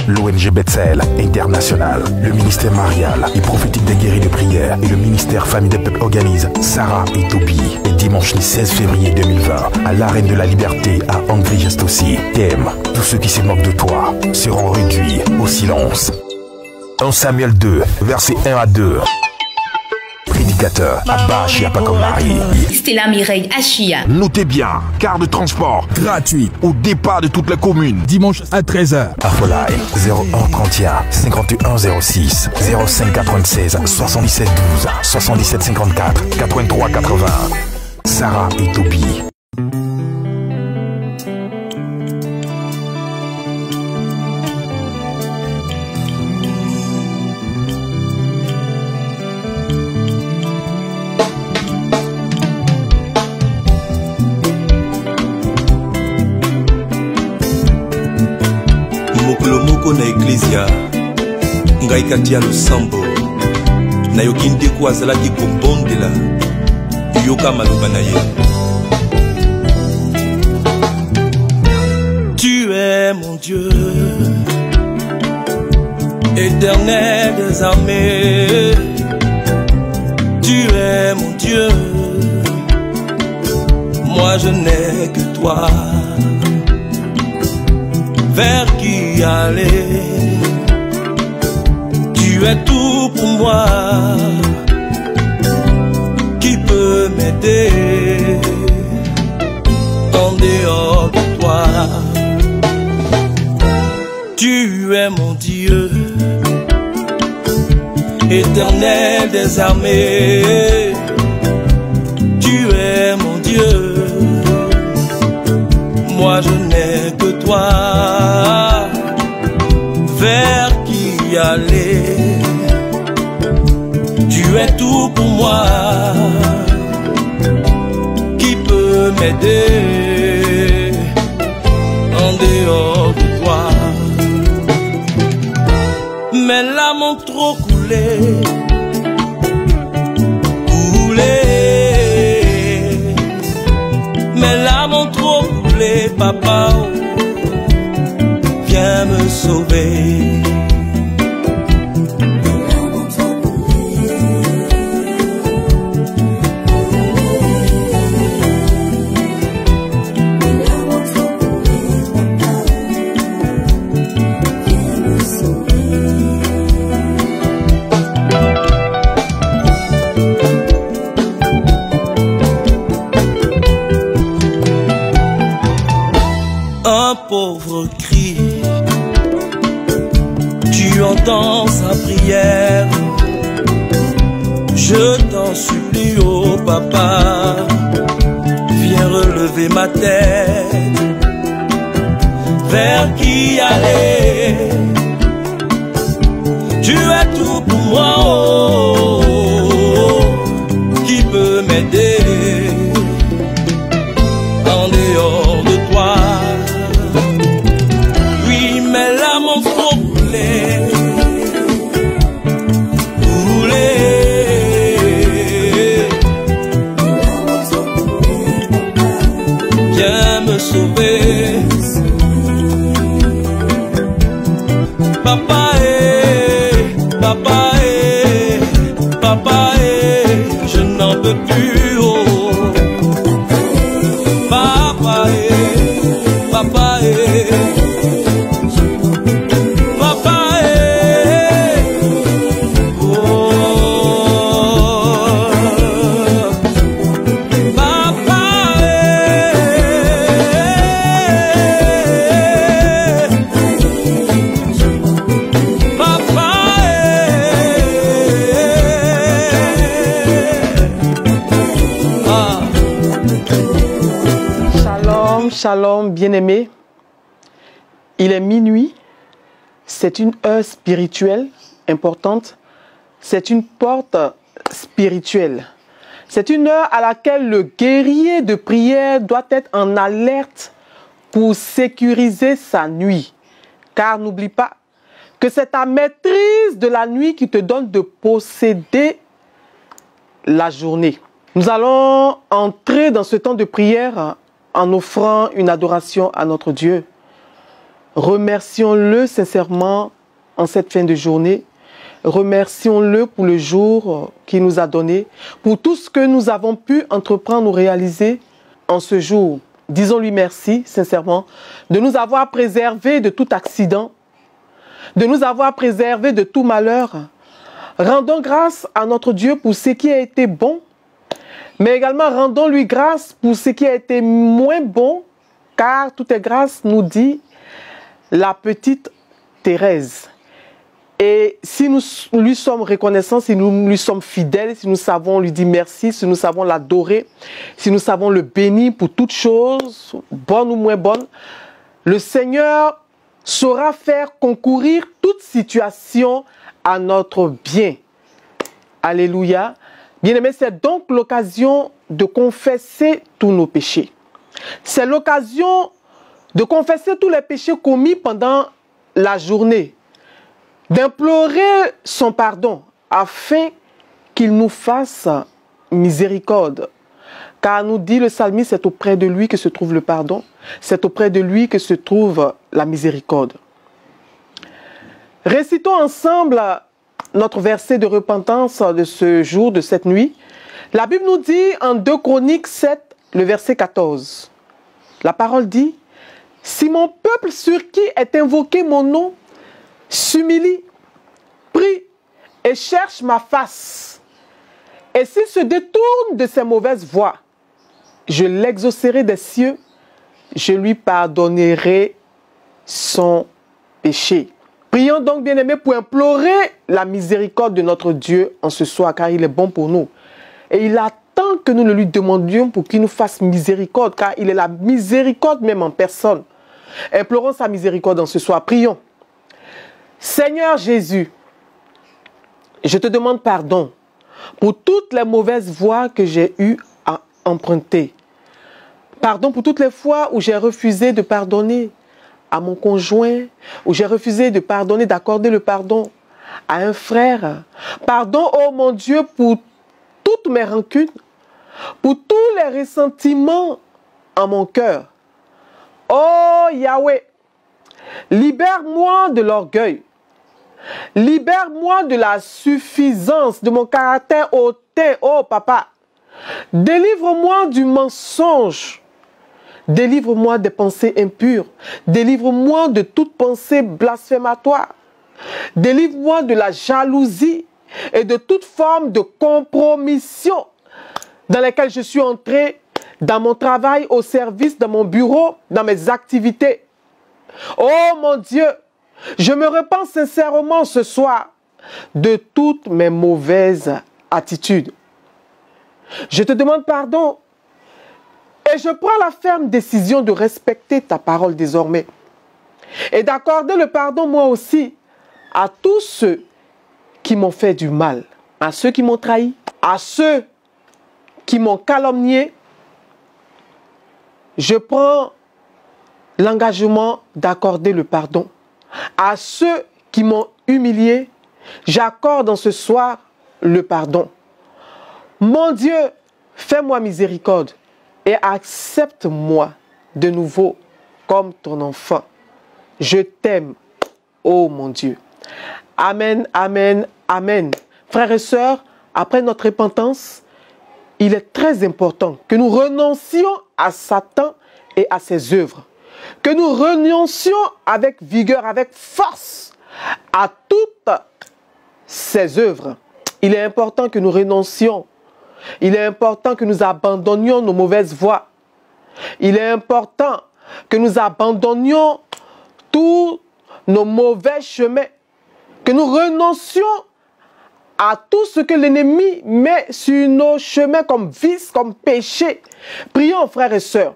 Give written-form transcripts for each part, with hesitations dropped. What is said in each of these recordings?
l'ONG Bethel International, le ministère marial et prophétique des guéris de prière et le ministère Famille des Peuples organisent Sarah et Toby. Et dimanche 16 février 2020, à l'Arène de la Liberté à Angry-Gest aussi. Thème, tous ceux qui se moquent de toi seront réduits au silence. 1 Samuel 2, versets 1 à 2. Prédicateur, Abba Chiapakomari. Stella Mireille Achia. Notez bien, car de transport gratuit au départ de toutes les communes. Dimanche à 13h. Afolaï, 01 31 51 06 05 96 77 12 77 54 83 80. Sarah et Toby. Moko na Ecclesia ngai kati ya losambo nayoki ndeko azalaki kobondela yoka maloba na ye. Tu es mon Dieu, éternel des armées. Tu es mon Dieu, moi je n'ai que toi. Vers qui aller? Tu es tout pour moi. Qui peut m'aider en dehors de toi? Tu es mon Dieu, éternel des armées. Tu es mon Dieu, moi je n'ai que toi. Vers qui aller? Tu es tout pour moi. Qui peut m'aider en dehors de toi? Mes larmes ont trop coulé, mes larmes ont trop coulé, papa, viens me sauver. Un pauvre cri, tu entends sa prière. Je t'en supplie, oh papa, viens relever ma tête. Vers qui aller? Tu es tout pour moi, oh, qui peut m'aider en dehors de toi? Viens me sauver, papa, papa, papa, je n'en peux plus, oh, papa, papa, Shalom, bien-aimés. Il est minuit. C'est une heure spirituelle importante. C'est une porte spirituelle. C'est une heure à laquelle le guerrier de prière doit être en alerte pour sécuriser sa nuit. Car n'oublie pas que c'est ta maîtrise de la nuit qui te donne de posséder la journée. Nous allons entrer dans ce temps de prière en offrant une adoration à notre Dieu. Remercions-le sincèrement en cette fin de journée. Remercions-le pour le jour qu'il nous a donné, pour tout ce que nous avons pu entreprendre ou réaliser en ce jour. Disons-lui merci sincèrement de nous avoir préservés de tout accident, de nous avoir préservés de tout malheur. Rendons grâce à notre Dieu pour ce qui a été bon, mais également rendons-lui grâce pour ce qui a été moins bon, car toute est grâce, nous dit la petite Thérèse. Et si nous lui sommes reconnaissants, si nous lui sommes fidèles, si nous savons lui dire merci, si nous savons l'adorer, si nous savons le bénir pour toutes choses, bonnes ou moins bonnes, le Seigneur saura faire concourir toute situation à notre bien. Alléluia. Bien-aimés, c'est donc l'occasion de confesser tous nos péchés. C'est l'occasion de confesser tous les péchés commis pendant la journée, d'implorer son pardon afin qu'il nous fasse miséricorde. Car nous dit le psalmiste, c'est auprès de lui que se trouve le pardon, c'est auprès de lui que se trouve la miséricorde. Récitons ensemble notre verset de repentance de ce jour, de cette nuit. La Bible nous dit en 2 Chroniques 7, le verset 14. La parole dit, « Si mon peuple sur qui est invoqué mon nom s'humilie, prie et cherche ma face, et s'il se détourne de ses mauvaises voies, je l'exaucerai des cieux, je lui pardonnerai son péché. » Prions donc, bien-aimés, pour implorer la miséricorde de notre Dieu en ce soir, car il est bon pour nous. Et il attend que nous le lui demandions pour qu'il nous fasse miséricorde, car il est la miséricorde même en personne. Implorons sa miséricorde en ce soir. Prions. Seigneur Jésus, je te demande pardon pour toutes les mauvaises voies que j'ai eu à emprunter. Pardon pour toutes les fois où j'ai refusé de pardonner à mon conjoint, où j'ai refusé de pardonner, d'accorder le pardon à un frère. Pardon, oh mon Dieu, pour toutes mes rancunes, pour tous les ressentiments en mon cœur. Oh Yahweh, libère-moi de l'orgueil. Libère-moi de la suffisance de mon caractère hautain, oh papa. Délivre-moi du mensonge. Délivre-moi des pensées impures. Délivre-moi de toute pensée blasphématoire. Délivre-moi de la jalousie et de toute forme de compromission dans laquelle je suis entré dans mon travail, au service, dans mon bureau, dans mes activités. Oh mon Dieu, je me repens sincèrement ce soir de toutes mes mauvaises attitudes. Je te demande pardon et je prends la ferme décision de respecter ta parole désormais et d'accorder le pardon moi aussi à tous ceux qui m'ont fait du mal, à ceux qui m'ont trahi, à ceux qui m'ont calomnié. Je prends l'engagement d'accorder le pardon à ceux qui m'ont humilié. J'accorde en ce soir le pardon. Mon Dieu, fais-moi miséricorde et accepte-moi de nouveau comme ton enfant. Je t'aime, oh mon Dieu. Amen, amen, amen. Frères et sœurs, après notre repentance, il est très important que nous renoncions à Satan et à ses œuvres. Que nous renoncions avec vigueur, avec force à toutes ses œuvres. Il est important que nous renoncions. Il est important que nous abandonnions nos mauvaises voies. Il est important que nous abandonnions tous nos mauvais chemins. Que nous renoncions à tout ce que l'ennemi met sur nos chemins comme vice, comme péché. Prions, frères et sœurs.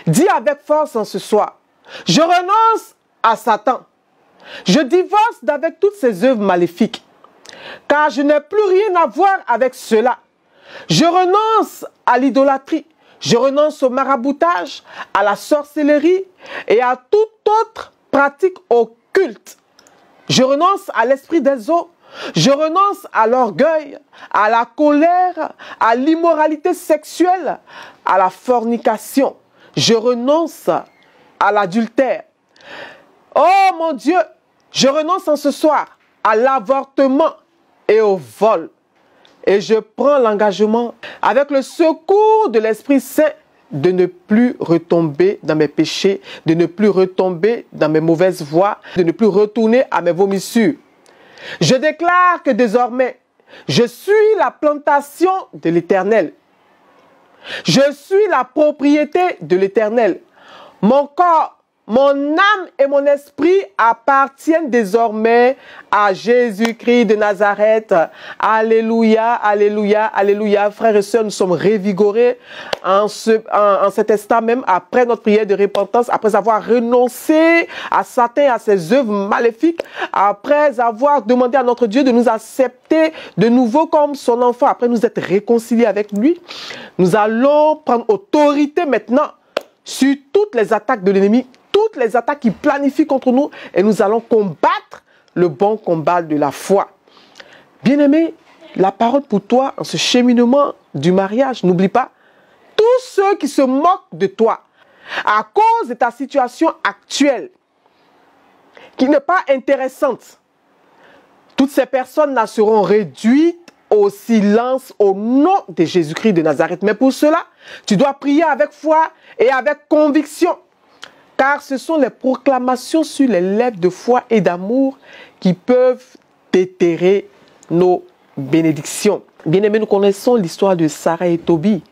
Dis avec force en ce soir, je renonce à Satan. Je divorce d'avec toutes ces œuvres maléfiques, car je n'ai plus rien à voir avec cela. Je renonce à l'idolâtrie, je renonce au maraboutage, à la sorcellerie et à toute autre pratique occulte. Je renonce à l'esprit des eaux, je renonce à l'orgueil, à la colère, à l'immoralité sexuelle, à la fornication. Je renonce à l'adultère. Oh mon Dieu, je renonce en ce soir à l'avortement et au vol. Et je prends l'engagement, avec le secours de l'Esprit Saint, de ne plus retomber dans mes péchés, de ne plus retomber dans mes mauvaises voies, de ne plus retourner à mes vomissures. Je déclare que désormais, je suis la plantation de l'Éternel. Je suis la propriété de l'Éternel. Mon corps, mon âme et mon esprit appartiennent désormais à Jésus-Christ de Nazareth. Alléluia, alléluia, alléluia. Frères et sœurs, nous sommes révigorés en cet instant même, après notre prière de repentance, après avoir renoncé à Satan et à ses œuvres maléfiques, après avoir demandé à notre Dieu de nous accepter de nouveau comme son enfant, après nous être réconciliés avec lui. Nous allons prendre autorité maintenant sur toutes les attaques de l'ennemi, toutes les attaques qui planifient contre nous, et nous allons combattre le bon combat de la foi. Bien-aimé, la parole pour toi en ce cheminement du mariage, n'oublie pas, tous ceux qui se moquent de toi à cause de ta situation actuelle, qui n'est pas intéressante, toutes ces personnes-là seront réduites au silence au nom de Jésus-Christ de Nazareth. Mais pour cela, tu dois prier avec foi et avec conviction. Car ce sont les proclamations sur les lèvres de foi et d'amour qui peuvent déterrer nos bénédictions. Bien-aimés, nous connaissons l'histoire de Sarah et Tobie.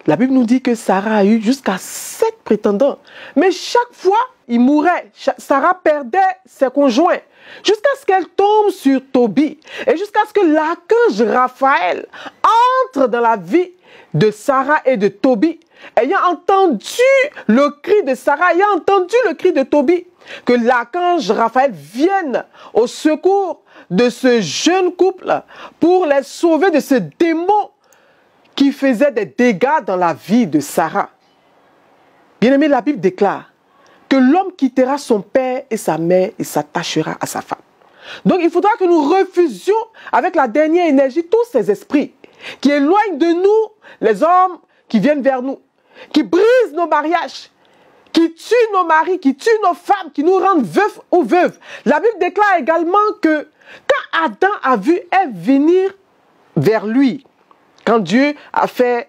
La Bible nous dit que Sarah a eu jusqu'à 7 prétendants. Mais chaque fois, ils mouraient. Sarah perdait ses conjoints. Jusqu'à ce qu'elle tombe sur Tobie. Et jusqu'à ce que l'archange Raphaël entre dans la vie de Sarah et de Tobie. Ayant entendu le cri de Sarah, ayant entendu le cri de Tobie, que l'archange Raphaël vienne au secours de ce jeune couple pour les sauver de ce démon qui faisait des dégâts dans la vie de Sarah. Bien-aimé, la Bible déclare que l'homme quittera son père et sa mère et s'attachera à sa femme. Donc il faudra que nous refusions avec la dernière énergie tous ces esprits qui éloignent de nous les hommes qui viennent vers nous, qui brisent nos mariages, qui tuent nos maris, qui tuent nos femmes, qui nous rendent veufs ou veuves. La Bible déclare également que quand Adam a vu Ève venir vers lui, quand Dieu a fait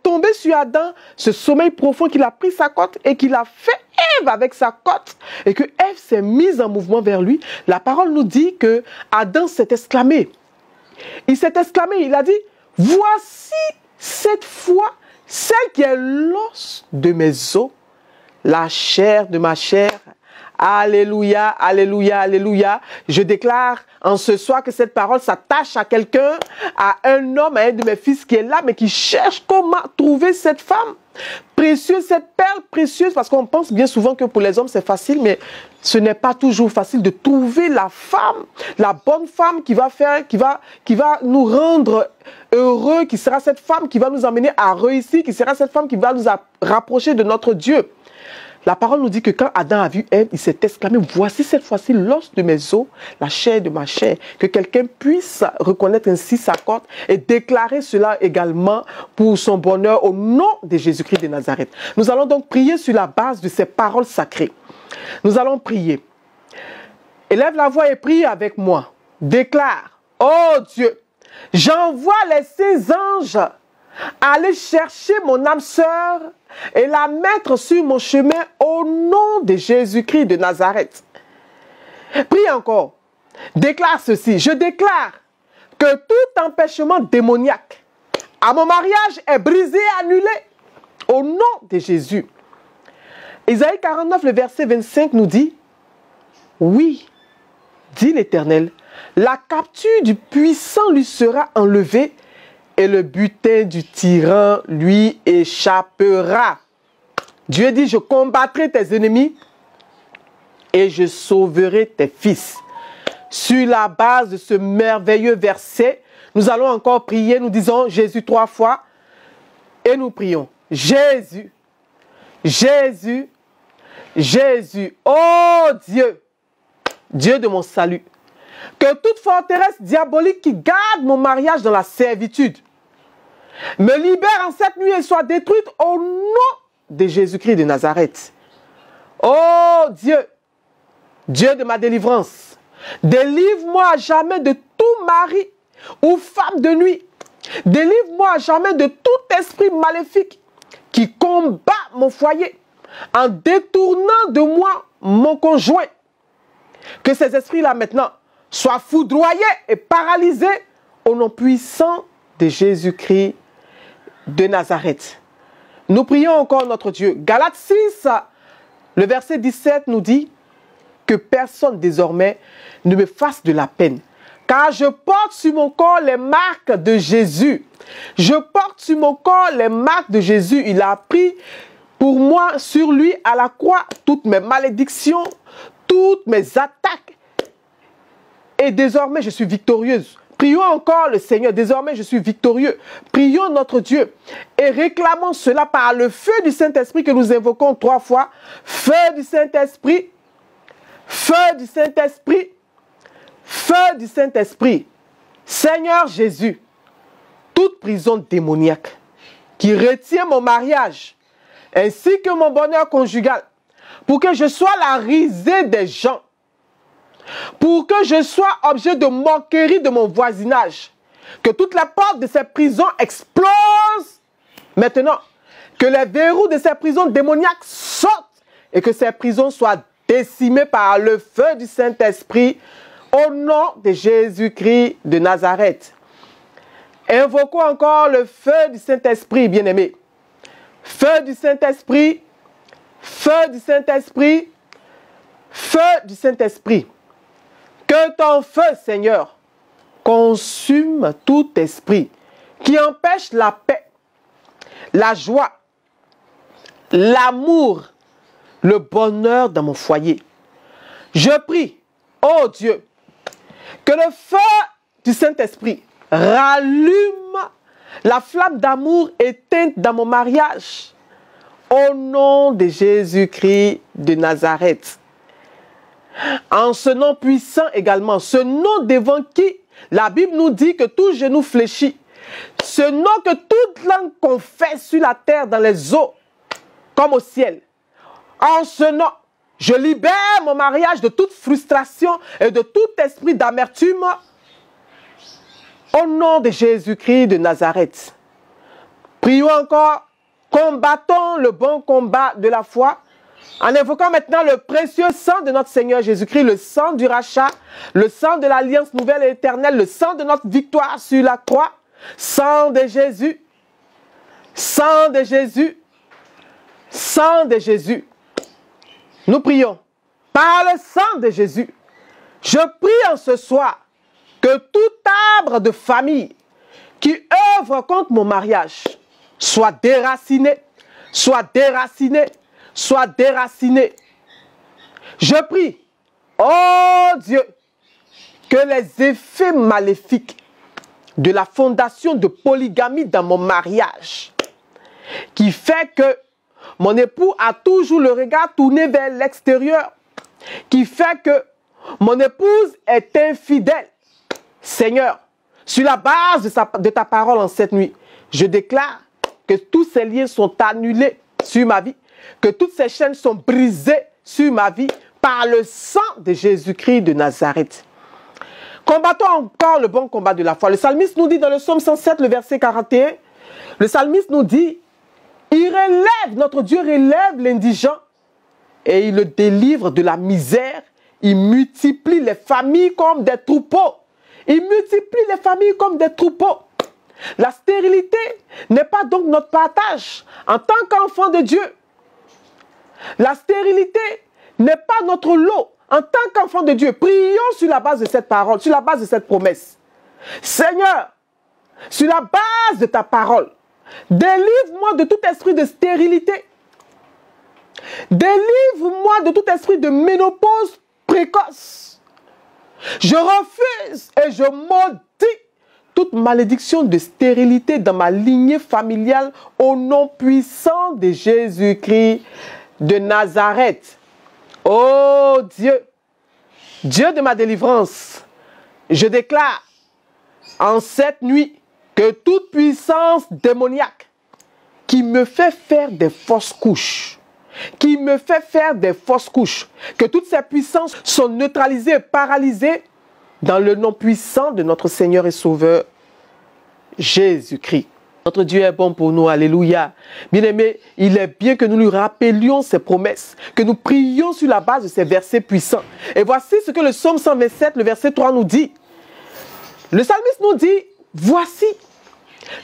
tomber sur Adam ce sommeil profond, qu'il a pris sa côte et qu'il a fait Ève avec sa côte, et que Ève s'est mise en mouvement vers lui, la parole nous dit que Adam s'est exclamé. Il s'est exclamé, il a dit, voici cette fois celle qui est l'os de mes os, la chair de ma chair. Alléluia, alléluia, alléluia. Je déclare en ce soir que cette parole s'attache à quelqu'un, à un homme, à un de mes fils qui est là, mais qui cherche comment trouver cette femme précieuse, cette perle précieuse, parce qu'on pense bien souvent que pour les hommes c'est facile, mais ce n'est pas toujours facile de trouver la femme, la bonne femme qui va nous rendre heureux, qui sera cette femme qui va nous amener à réussir, qui sera cette femme qui va nous rapprocher de notre Dieu. La parole nous dit que quand Adam a vu Ève, il s'est exclamé, voici cette fois-ci l'os de mes os, la chair de ma chair. Que quelqu'un puisse reconnaître ainsi sa côte et déclarer cela également pour son bonheur au nom de Jésus-Christ de Nazareth. Nous allons donc prier sur la base de ces paroles sacrées. Nous allons prier. Élève la voix et prie avec moi. Déclare, oh Dieu, j'envoie les saints anges aller chercher mon âme sœur et la mettre sur mon chemin au nom de Jésus-Christ de Nazareth. Prie encore. Déclare ceci. Je déclare que tout empêchement démoniaque à mon mariage est brisé et annulé au nom de Jésus. Isaïe 49, le verset 25 nous dit, oui, dit l'Éternel, la capture du puissant lui sera enlevée et le butin du tyran lui échappera. Dieu dit, je combattrai tes ennemis et je sauverai tes fils. Sur la base de ce merveilleux verset, nous allons encore prier, nous disons Jésus 3 fois et nous prions. Jésus, Jésus, Jésus, oh Dieu, Dieu de mon salut, que toute forteresse diabolique qui garde mon mariage dans la servitude me libère en cette nuit et soit détruite au nom de Jésus-Christ de Nazareth. Oh Dieu, Dieu de ma délivrance, délivre-moi à jamais de tout mari ou femme de nuit. Délivre-moi à jamais de tout esprit maléfique qui combat mon foyer en détournant de moi mon conjoint. Que ces esprits-là maintenant soient foudroyés et paralysés au nom puissant de Jésus-Christ de Nazareth. Nous prions encore notre Dieu. Galates 6, le verset 17 nous dit que personne désormais ne me fasse de la peine, car je porte sur mon corps les marques de Jésus. Je porte sur mon corps les marques de Jésus. Il a pris pour moi sur lui à la croix toutes mes malédictions, toutes mes attaques. Et désormais, je suis victorieuse. Prions encore le Seigneur. Désormais, je suis victorieux. Prions notre Dieu et réclamons cela par le feu du Saint-Esprit que nous invoquons 3 fois. Feu du Saint-Esprit, feu du Saint-Esprit, feu du Saint-Esprit. Seigneur Jésus, toute prison démoniaque qui retient mon mariage ainsi que mon bonheur conjugal, pour que je sois la risée des gens, pour que je sois objet de moquerie de mon voisinage, que toutes les portes de ces prisons explosent maintenant, que les verrous de ces prisons démoniaques sautent et que ces prisons soient décimées par le feu du Saint-Esprit au nom de Jésus-Christ de Nazareth. Invoquons encore le feu du Saint-Esprit, bien-aimé. Feu du Saint-Esprit, feu du Saint-Esprit, feu du Saint-Esprit. Que ton feu, Seigneur, consume tout esprit qui empêche la paix, la joie, l'amour, le bonheur dans mon foyer. Je prie, oh Dieu, que le feu du Saint-Esprit rallume la flamme d'amour éteinte dans mon mariage. Au nom de Jésus-Christ de Nazareth. En ce nom puissant également, ce nom devant qui la Bible nous dit que tout genou fléchit. Ce nom que toute langue confesse sur la terre, dans les eaux, comme au ciel. En ce nom, je libère mon mariage de toute frustration et de tout esprit d'amertume. Au nom de Jésus-Christ de Nazareth. Prions encore, combattons le bon combat de la foi en invoquant maintenant le précieux sang de notre Seigneur Jésus-Christ, le sang du rachat, le sang de l'alliance nouvelle et éternelle, le sang de notre victoire sur la croix, sang de Jésus, sang de Jésus, sang de Jésus. Nous prions, par le sang de Jésus, je prie en ce soir que tout arbre de famille qui œuvre contre mon mariage soit déraciné, soit déraciné, soit déraciné. Je prie, oh Dieu, que les effets maléfiques de la fondation de polygamie dans mon mariage, qui fait que mon époux a toujours le regard tourné vers l'extérieur, qui fait que mon épouse est infidèle. Seigneur, sur la base de ta parole en cette nuit, je déclare que tous ces liens sont annulés sur ma vie, que toutes ces chaînes sont brisées sur ma vie par le sang de Jésus-Christ de Nazareth. Combattons encore le bon combat de la foi. Le psalmiste nous dit dans le psaume 107, le verset 41, le psalmiste nous dit, il relève, notre Dieu relève l'indigent et il le délivre de la misère. Il multiplie les familles comme des troupeaux. Il multiplie les familles comme des troupeaux. La stérilité n'est pas donc notre partage en tant qu'enfant de Dieu. La stérilité n'est pas notre lot en tant qu'enfant de Dieu. Prions sur la base de cette parole, sur la base de cette promesse. Seigneur, sur la base de ta parole, délivre-moi de tout esprit de stérilité. Délivre-moi de tout esprit de ménopause précoce. Je refuse et je maudis toute malédiction de stérilité dans ma lignée familiale au nom puissant de Jésus-Christ de Nazareth. Oh Dieu, Dieu de ma délivrance, je déclare en cette nuit que toute puissance démoniaque qui me fait faire des fausses couches, qui me fait faire des fausses couches. Que toutes ces puissances sont neutralisées, paralysées dans le nom puissant de notre Seigneur et Sauveur Jésus-Christ. Notre Dieu est bon pour nous, alléluia. Bien-aimés, il est bien que nous lui rappelions ses promesses, que nous prions sur la base de ces versets puissants. Et voici ce que le psaume 127, le verset 3 nous dit. Le psalmiste nous dit, voici,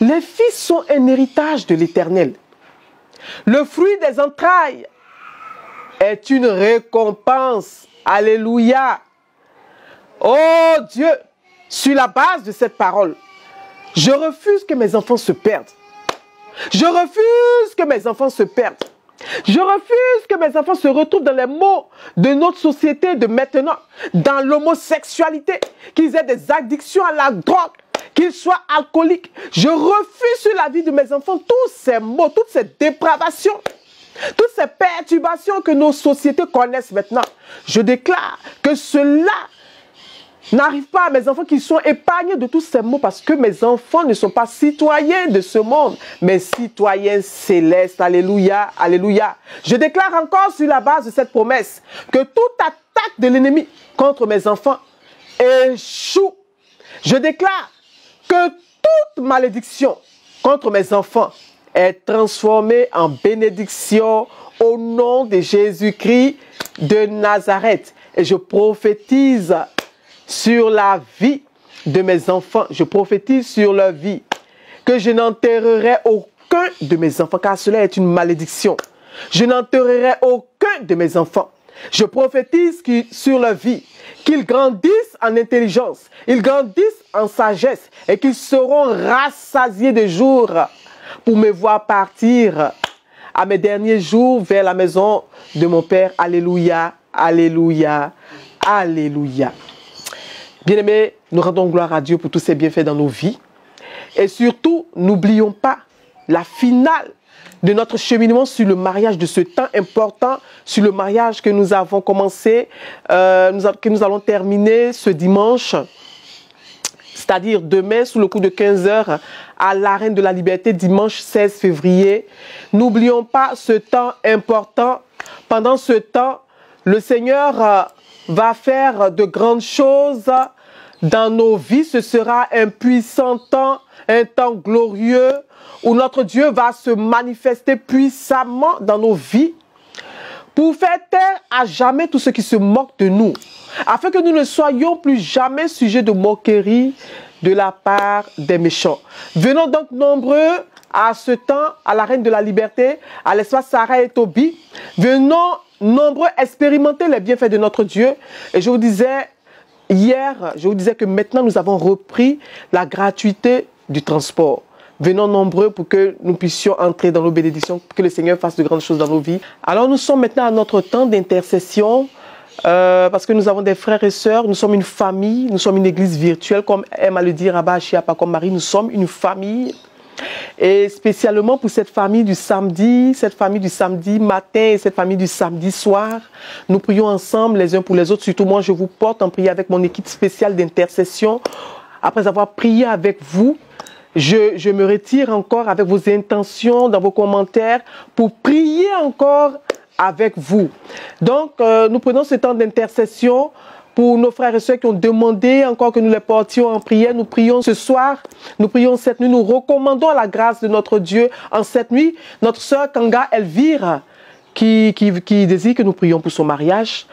les fils sont un héritage de l'Éternel. Le fruit des entrailles est une récompense. Alléluia. Oh Dieu, sur la base de cette parole, je refuse que mes enfants se perdent. Je refuse que mes enfants se perdent. Je refuse que mes enfants se retrouvent dans les maux de notre société de maintenant, dans l'homosexualité, qu'ils aient des addictions à la drogue, qu'ils soient alcooliques. Je refuse sur la vie de mes enfants tous ces maux, toutes ces dépravations, toutes ces perturbations que nos sociétés connaissent maintenant. Je déclare que cela n'arrive pas à mes enfants qui sont épargnés de tous ces maux parce que mes enfants ne sont pas citoyens de ce monde, mais citoyens célestes. Alléluia, alléluia. Je déclare encore sur la base de cette promesse que toute attaque de l'ennemi contre mes enfants échoue. Je déclare que toute malédiction contre mes enfants est transformée en bénédiction au nom de Jésus-Christ de Nazareth. Et je prophétise sur la vie de mes enfants, je prophétise sur leur vie, que je n'enterrerai aucun de mes enfants, car cela est une malédiction. Je n'enterrerai aucun de mes enfants. Je prophétise sur leur vie, qu'ils grandissent en intelligence, ils grandissent en sagesse, et qu'ils seront rassasiés de jours pour me voir partir à mes derniers jours vers la maison de mon Père. Alléluia, alléluia, alléluia. Bien-aimés, nous rendons gloire à Dieu pour tous ses bienfaits dans nos vies. Et surtout, n'oublions pas la finale de notre cheminement sur le mariage, de ce temps important, sur le mariage que nous avons commencé, que nous allons terminer ce dimanche, c'est-à-dire demain, sous le coup de 15 h, à l'Arène de la Liberté, dimanche 16 février. N'oublions pas ce temps important. Pendant ce temps, le Seigneur va faire de grandes choses dans nos vies. Ce sera un puissant temps, un temps glorieux où notre Dieu va se manifester puissamment dans nos vies pour faire taire à jamais tous ceux qui se moquent de nous, afin que nous ne soyons plus jamais sujets de moquerie de la part des méchants. Venons donc nombreux à ce temps, à l'Arène de la Liberté, à l'espace Sarah et Toby. Venons nombreux expérimenter les bienfaits de notre Dieu. Et je vous disais hier, que maintenant nous avons repris la gratuité du transport. Venons nombreux pour que nous puissions entrer dans nos bénédictions, pour que le Seigneur fasse de grandes choses dans nos vies. Alors nous sommes maintenant à notre temps d'intercession, parce que nous avons des frères et sœurs, nous sommes une famille, nous sommes une église virtuelle, comme aime à le dire Abba Achia Pakom Marie, nous sommes une famille. Et spécialement pour cette famille du samedi matin et cette famille du samedi soir, nous prions ensemble les uns pour les autres. Surtout moi, je vous porte en prière avec mon équipe spéciale d'intercession. Après avoir prié avec vous, je me retire encore avec vos intentions dans vos commentaires pour prier encore avec vous. Donc, nous prenons ce temps d'intercession pour nos frères et sœurs qui ont demandé encore que nous les portions en prière. Nous prions ce soir, nous prions cette nuit, nous recommandons la grâce de notre Dieu en cette nuit. Notre sœur Kanga Elvire, qui désire que nous prions pour son mariage.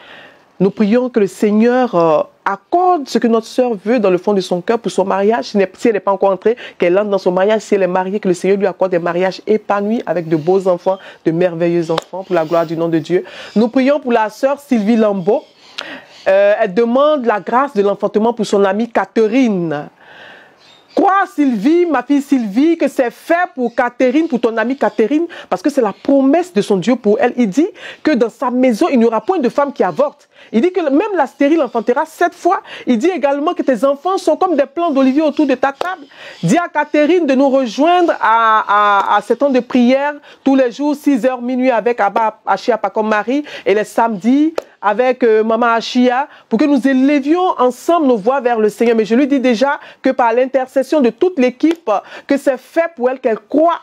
Nous prions que le Seigneur accorde ce que notre sœur veut dans le fond de son cœur pour son mariage. Si elle n'est pas encore entrée, qu'elle entre dans son mariage. Si elle est mariée, que le Seigneur lui accorde des mariages épanouis avec de beaux enfants, de merveilleux enfants, pour la gloire du nom de Dieu. Nous prions pour la sœur Sylvie Lambeau. Elle demande la grâce de l'enfantement pour son amie Catherine. Crois Sylvie, ma fille Sylvie, que c'est fait pour Catherine, pour ton amie Catherine, parce que c'est la promesse de son Dieu pour elle. Il dit que dans sa maison, il n'y aura point de femme qui avorte. Il dit que même la stérile enfantera 7 fois. Il dit également que tes enfants sont comme des plants d'olivier autour de ta table. Dis à Catherine de nous rejoindre à ce temps de prière tous les jours, 6 h minuit avec Abba Achia Pakom Marie et les samedis avec Maman Achia, pour que nous élevions ensemble nos voix vers le Seigneur. Mais je lui dis déjà que par l'intercession de toute l'équipe, que c'est fait pour elle, qu'elle croit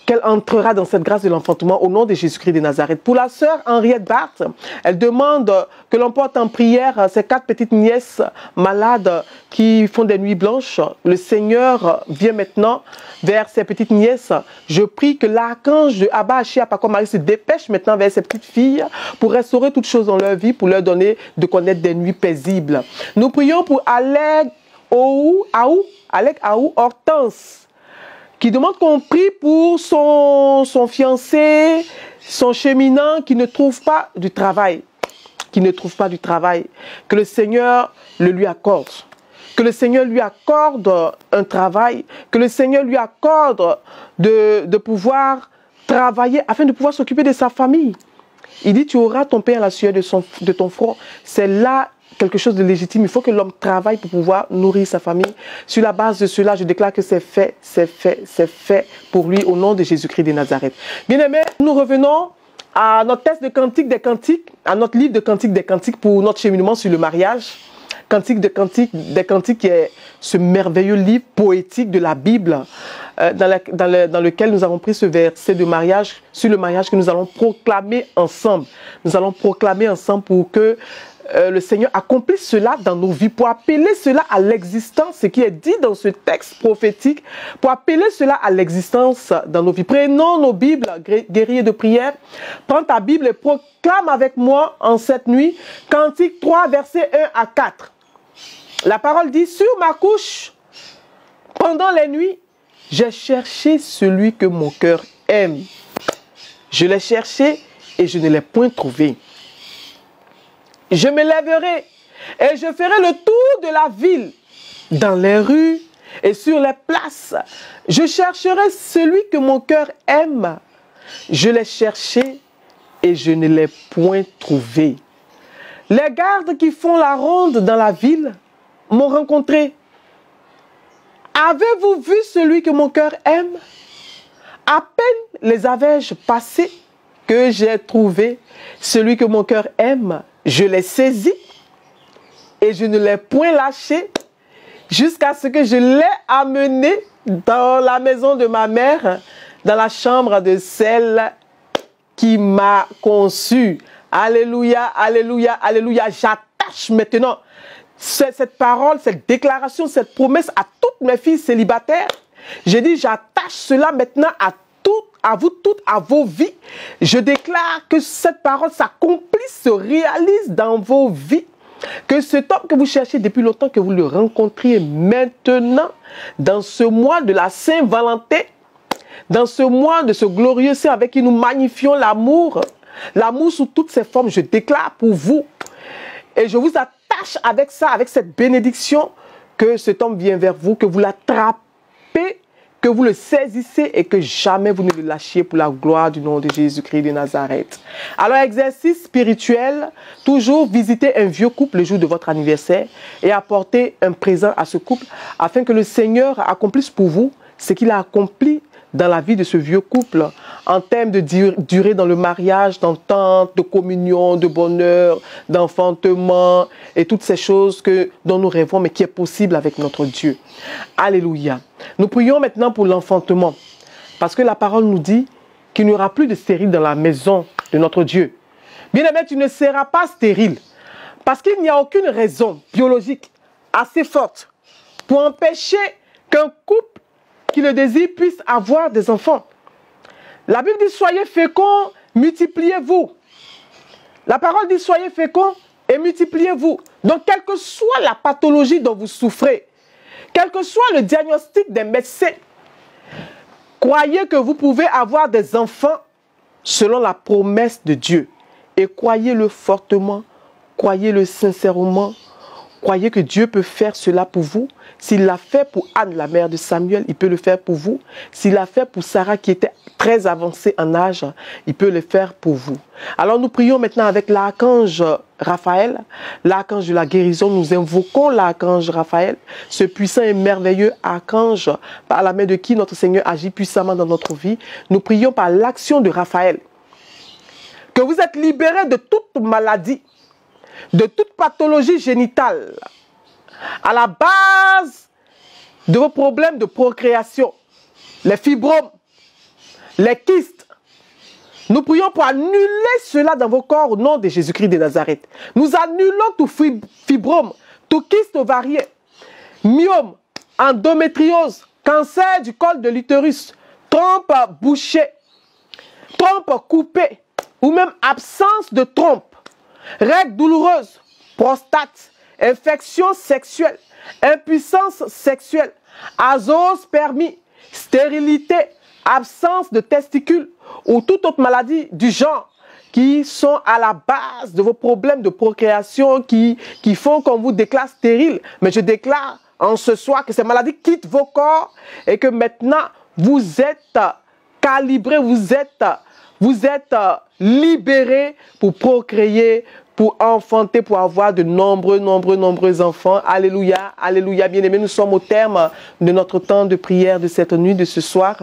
qu'elle entrera dans cette grâce de l'enfantement au nom de Jésus-Christ de Nazareth. Pour la sœur Henriette Barthes, elle demande que l'on porte en prière ses 4 petites nièces malades qui font des nuits blanches. Le Seigneur vient maintenant vers ces petites nièces. Je prie que l'archange de Abba Ashia Pako Marie se dépêche maintenant vers ces petites filles pour restaurer toutes choses dans leur vie, pour leur donner de connaître des nuits paisibles. Nous prions pour Alec Aou Hortense, qui demande qu'on prie pour son fiancé, son cheminant qui ne trouve pas du travail. Que le Seigneur le lui accorde. Que le Seigneur lui accorde un travail. Que le Seigneur lui accorde de pouvoir travailler afin de pouvoir s'occuper de sa famille. Il dit, tu auras ton pain à la sueur de ton front. C'est là quelque chose de légitime. Il faut que l'homme travaille pour pouvoir nourrir sa famille. Sur la base de cela, je déclare que c'est fait pour lui au nom de Jésus-Christ de Nazareth. Bien-aimés, nous revenons à notre texte de Cantique des Cantiques, à notre livre de Cantique des Cantiques pour notre cheminement sur le mariage. Cantique des Cantiques qui est ce merveilleux livre poétique de la Bible dans lequel nous avons pris ce verset de mariage, sur le mariage que nous allons proclamer ensemble. Nous allons proclamer ensemble pour que le Seigneur accomplisse cela dans nos vies, pour appeler cela à l'existence, ce qui est dit dans ce texte prophétique, pour appeler cela à l'existence dans nos vies. Prenons nos Bibles, guerriers de prière, prends ta Bible et proclame avec moi en cette nuit, Cantique 3, versets 1 à 4. La parole dit, sur ma couche, pendant les nuits, j'ai cherché celui que mon cœur aime. Je l'ai cherché et je ne l'ai point trouvé. Je me lèverai et je ferai le tour de la ville, dans les rues et sur les places. Je chercherai celui que mon cœur aime. Je l'ai cherché et je ne l'ai point trouvé. Les gardes qui font la ronde dans la ville m'ont rencontré. Avez-vous vu celui que mon cœur aime? À peine les avais-je passés que j'ai trouvé celui que mon cœur aime. Je l'ai saisi et je ne l'ai point lâché jusqu'à ce que je l'ai amené dans la maison de ma mère, dans la chambre de celle qui m'a conçu. Alléluia, alléluia, alléluia. J'attache maintenant cette parole, cette déclaration, cette promesse à toutes mes filles célibataires. J'ai dit, j'attache cela maintenant à vous toutes, à vos vies. Je déclare que cette parole s'accomplisse, se réalise dans vos vies. Que cet homme que vous cherchez depuis longtemps, que vous le rencontriez maintenant, dans ce mois de la Saint-Valentin, dans ce mois de ce glorieux Saint avec qui nous magnifions l'amour, l'amour sous toutes ses formes, je déclare pour vous. Et je vous attache avec ça, avec cette bénédiction, que cet homme vient vers vous, que vous l'attrapez, que vous le saisissez et que jamais vous ne le lâchiez pour la gloire du nom de Jésus-Christ de Nazareth. Alors, exercice spirituel, toujours visiter un vieux couple le jour de votre anniversaire et apporter un présent à ce couple afin que le Seigneur accomplisse pour vous ce qu'il a accompli dans la vie de ce vieux couple en termes de durée dans le mariage, d'entente, de communion, de bonheur, d'enfantement et toutes ces choses dont nous rêvons mais qui est possible avec notre Dieu. Alléluia. Nous prions maintenant pour l'enfantement parce que la parole nous dit qu'il n'y aura plus de stérile dans la maison de notre Dieu. Bien-aimé, tu ne seras pas stérile parce qu'il n'y a aucune raison biologique assez forte pour empêcher qu'un couple qui le désire puisse avoir des enfants. La Bible dit, soyez féconds, multipliez-vous. La parole dit, soyez féconds et multipliez-vous. Donc, quelle que soit la pathologie dont vous souffrez, quel que soit le diagnostic des médecins, croyez que vous pouvez avoir des enfants selon la promesse de Dieu. Et croyez-le fortement, croyez-le sincèrement, croyez que Dieu peut faire cela pour vous. S'il l'a fait pour Anne, la mère de Samuel, il peut le faire pour vous. S'il l'a fait pour Sarah qui était très avancée en âge, il peut le faire pour vous. Alors nous prions maintenant avec l'archange Raphaël, l'archange de la guérison. Nous invoquons l'archange Raphaël, ce puissant et merveilleux archange par la main de qui notre Seigneur agit puissamment dans notre vie. Nous prions par l'action de Raphaël que vous êtes libérés de toute maladie, de toute pathologie génitale, à la base de vos problèmes de procréation, les fibromes, les kystes. Nous prions pour annuler cela dans vos corps au nom de Jésus-Christ de Nazareth. Nous annulons tout fibrome, tout kyste ovarien, myome, endométriose, cancer du col de l'utérus, trompe bouchée, trompe coupée ou même absence de trompe, règles douloureuses, prostate, infection sexuelle, impuissance sexuelle, azoospermie, stérilité, absence de testicules ou toute autre maladie du genre qui sont à la base de vos problèmes de procréation qui font qu'on vous déclare stérile. Mais je déclare en ce soir que ces maladies quittent vos corps et que maintenant vous êtes calibrés, vous êtes libérés pour procréer, pour enfanter, pour avoir de nombreux enfants. Alléluia, alléluia. Bien-aimés, nous sommes au terme de notre temps de prière de cette nuit, de ce soir.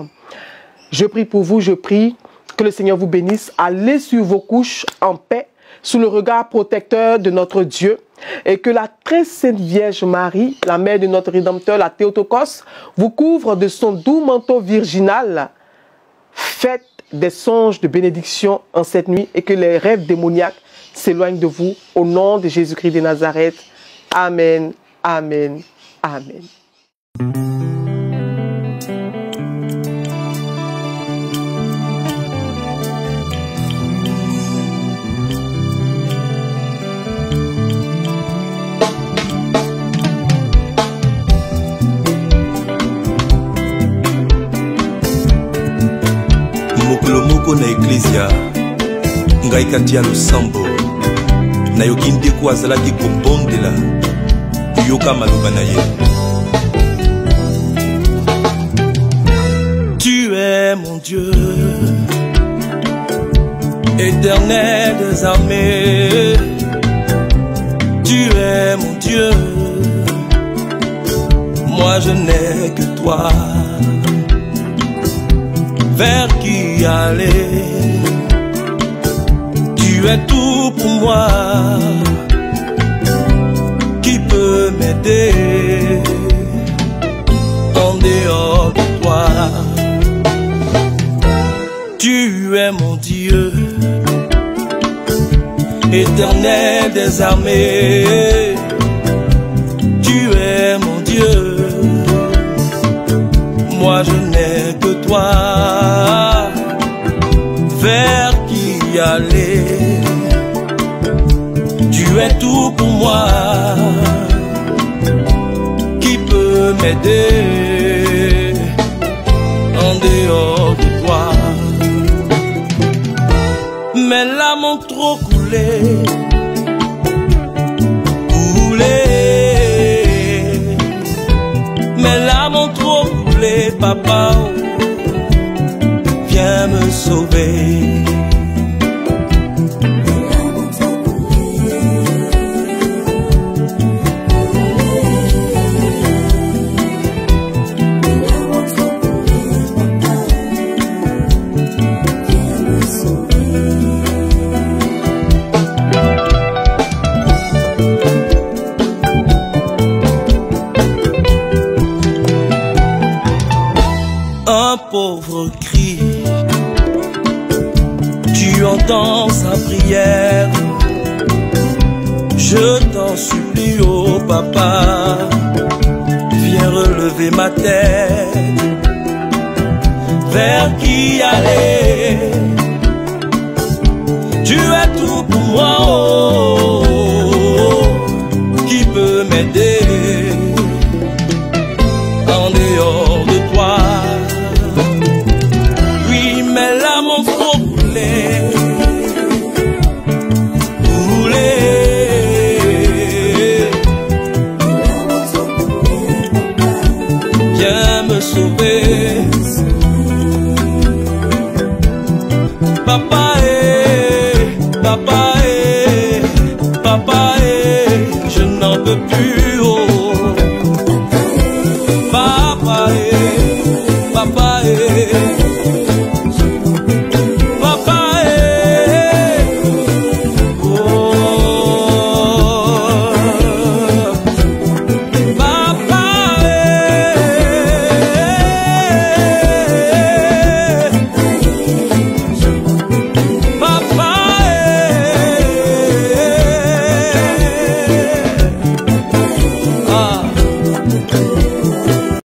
Je prie pour vous, je prie que le Seigneur vous bénisse. Allez sur vos couches en paix, sous le regard protecteur de notre Dieu. Et que la très sainte Vierge Marie, la mère de notre Rédempteur, la Théotokos, vous couvre de son doux manteau virginal. Faites des songes de bénédiction en cette nuit et que les rêves démoniaques s'éloignent de vous. Au nom de Jésus-Christ de Nazareth. Amen, amen, amen. Moko na Ecclesia ngai kati ya losambo nayoki ndeko azalaki kobondela yoka maloba na ye. Tu es mon Dieu, éternel des armées. Tu es mon Dieu, moi je n'ai que toi. Vers qui aller? Tu es tout pour moi. Qui peut m'aider en dehors de toi? Tu es mon Dieu, éternel des armées. Tu es mon Dieu, moi je n'ai que toi. Vers qui aller? Tu es tout pour moi. Qui peut m'aider en dehors de toi? Mes larmes ont trop coulé, mes larmes ont trop coulé, papa, viens me sauver. Un pauvre cri, tu entends sa prière. Je t'en supplie, oh papa, viens relever ma tête. Vers qui aller? Tu es tout pour moi, oh, qui peut m'aider en dehors de toi? Oui, mes larmes ont trop coulé, viens me sauver. Papa, papa, papa, je n'en peux plus.